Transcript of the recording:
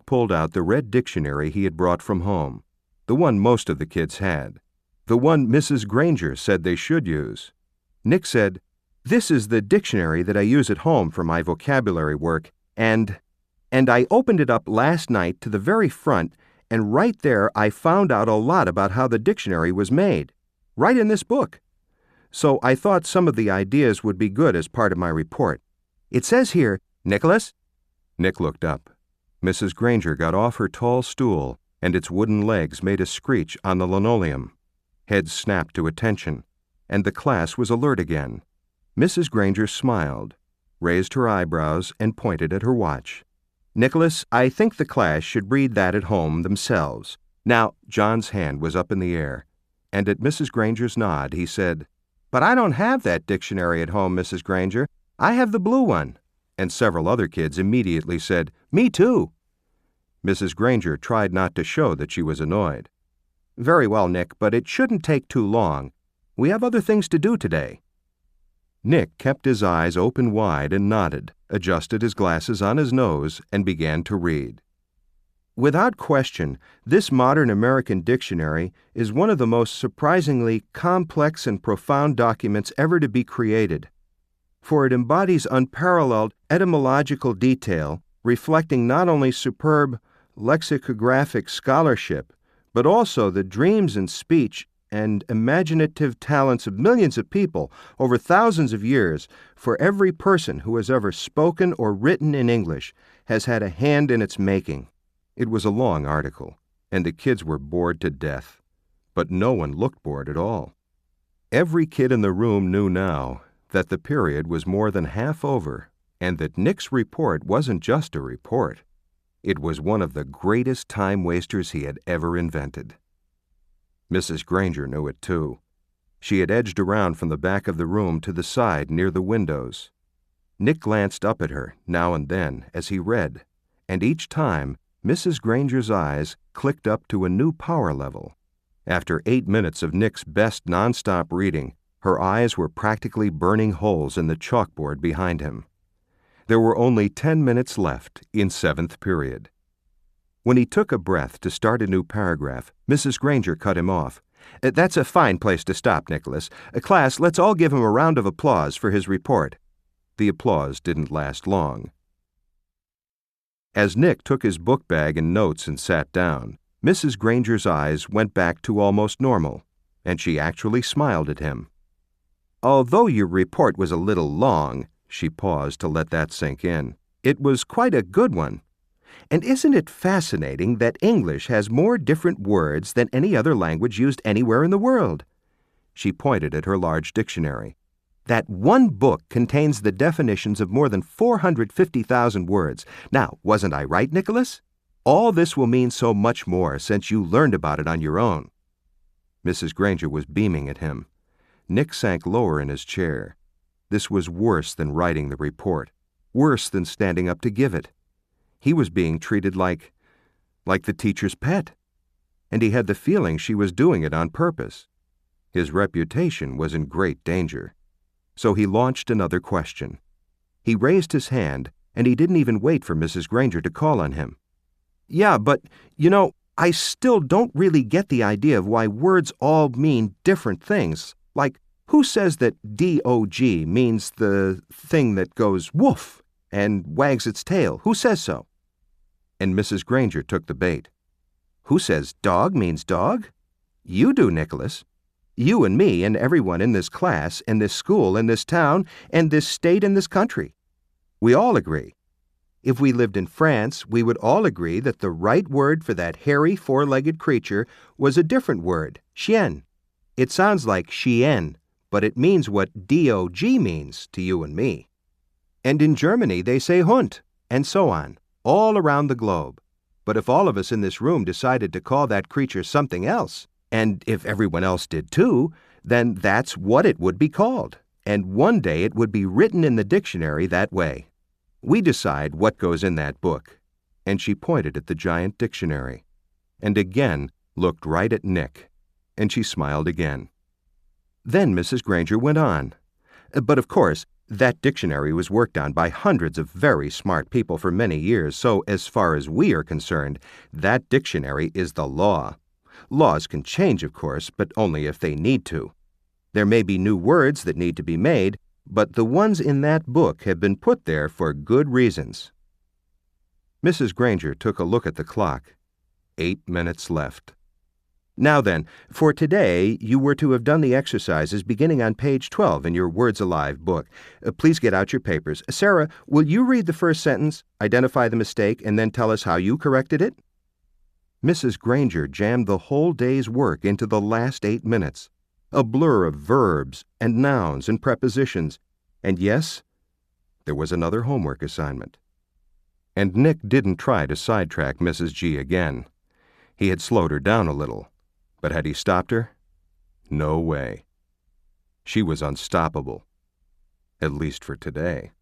Pulled out the red dictionary he had brought from home, the one most of the kids had, the one Mrs. Granger said they should use. Nick said, "This is the dictionary that I use at home for my vocabulary work, and I opened it up last night to the very front, and right there I found out a lot about how the dictionary was made, right in this book. So I thought some of the ideas would be good as part of my report. It says here, Nicholas." Nick looked up. Mrs. Granger got off her tall stool, and its wooden legs made a screech on the linoleum. Heads snapped to attention, and the class was alert again. Mrs. Granger smiled, raised her eyebrows, and pointed at her watch. "Nicholas, I think the class should read that at home themselves." Now, John's hand was up in the air, and at Mrs. Granger's nod, he said, "But I don't have that dictionary at home, Mrs. Granger. I have the blue one." And several other kids immediately said, "Me too." Mrs. Granger tried not to show that she was annoyed. "Very well, Nick, but it shouldn't take too long. We have other things to do today." Nick kept his eyes open wide and nodded, adjusted his glasses on his nose, and began to read. Without question, this modern American dictionary is one of the most surprisingly complex and profound documents ever to be created, for it embodies unparalleled etymological detail, reflecting not only superb lexicographic scholarship, but also the dreams and speech and imaginative talents of millions of people over thousands of years. For every person who has ever spoken or written in English has had a hand in its making. It was a long article, and the kids were bored to death. But no one looked bored at all. Every kid in the room knew now that the period was more than half over, and that Nick's report wasn't just a report. It was one of the greatest time-wasters he had ever invented. Mrs. Granger knew it too. She had edged around from the back of the room to the side near the windows. Nick glanced up at her now and then as he read, and each time Mrs. Granger's eyes clicked up to a new power level. After 8 minutes of Nick's best nonstop reading, her eyes were practically burning holes in the chalkboard behind him. There were only 10 minutes left in 7th period. When he took a breath to start a new paragraph, Mrs. Granger cut him off. "That's a fine place to stop, Nicholas. Class, let's all give him a round of applause for his report." The applause didn't last long. As Nick took his book bag and notes and sat down, Mrs. Granger's eyes went back to almost normal, and she actually smiled at him. "Although your report was a little long," she paused to let that sink in, "it was quite a good one. And isn't it fascinating that English has more different words than any other language used anywhere in the world?" She pointed at her large dictionary. "That one book contains the definitions of more than 450,000 words. Now, wasn't I right, Nicholas? All this will mean so much more since you learned about it on your own." Mrs. Granger was beaming at him. Nick sank lower in his chair. This was worse than writing the report, worse than standing up to give it. He was being treated like the teacher's pet, and he had the feeling she was doing it on purpose. His reputation was in great danger. So he launched another question. He raised his hand, and he didn't even wait for Mrs. Granger to call on him. "Yeah, but, I still don't really get the idea of why words all mean different things. Like, who says that D-O-G means the thing that goes woof and wags its tail? Who says so?" And Mrs. Granger took the bait. "Who says dog means dog? You do, Nicholas. You and me and everyone in this class, in this school, in this town, and this state and this country. We all agree. If we lived in France, we would all agree that the right word for that hairy four-legged creature was a different word, chien. It sounds like chien, but it means what D-O-G means to you and me. And in Germany they say Hund, and so on, all around the globe. But if all of us in this room decided to call that creature something else, and if everyone else did too, then that's what it would be called, and one day it would be written in the dictionary that way. We decide what goes in that book." And she pointed at the giant dictionary, and again looked right at Nick, and she smiled again. Then Mrs. Granger went on. "But of course, That dictionary was worked on by hundreds of very smart people for many years, so as far as we are concerned, that dictionary is the law. Laws can change, of course, but only if they need to. There may be new words that need to be made, but the ones in that book have been put there for good reasons. Mrs. Granger took a look at the clock. 8 minutes left. Now then, for today, you were to have done the exercises beginning on page 12 in your Words Alive book. Please get out your papers. Sarah, will you read the first sentence, identify the mistake, and then tell us how you corrected it? Mrs. Granger jammed the whole day's work into the last 8 minutes. A blur of verbs and nouns and prepositions. And yes, there was another homework assignment. And Nick didn't try to sidetrack Mrs. G again. He had slowed her down a little. But had he stopped her? No way. She was unstoppable. At least for today.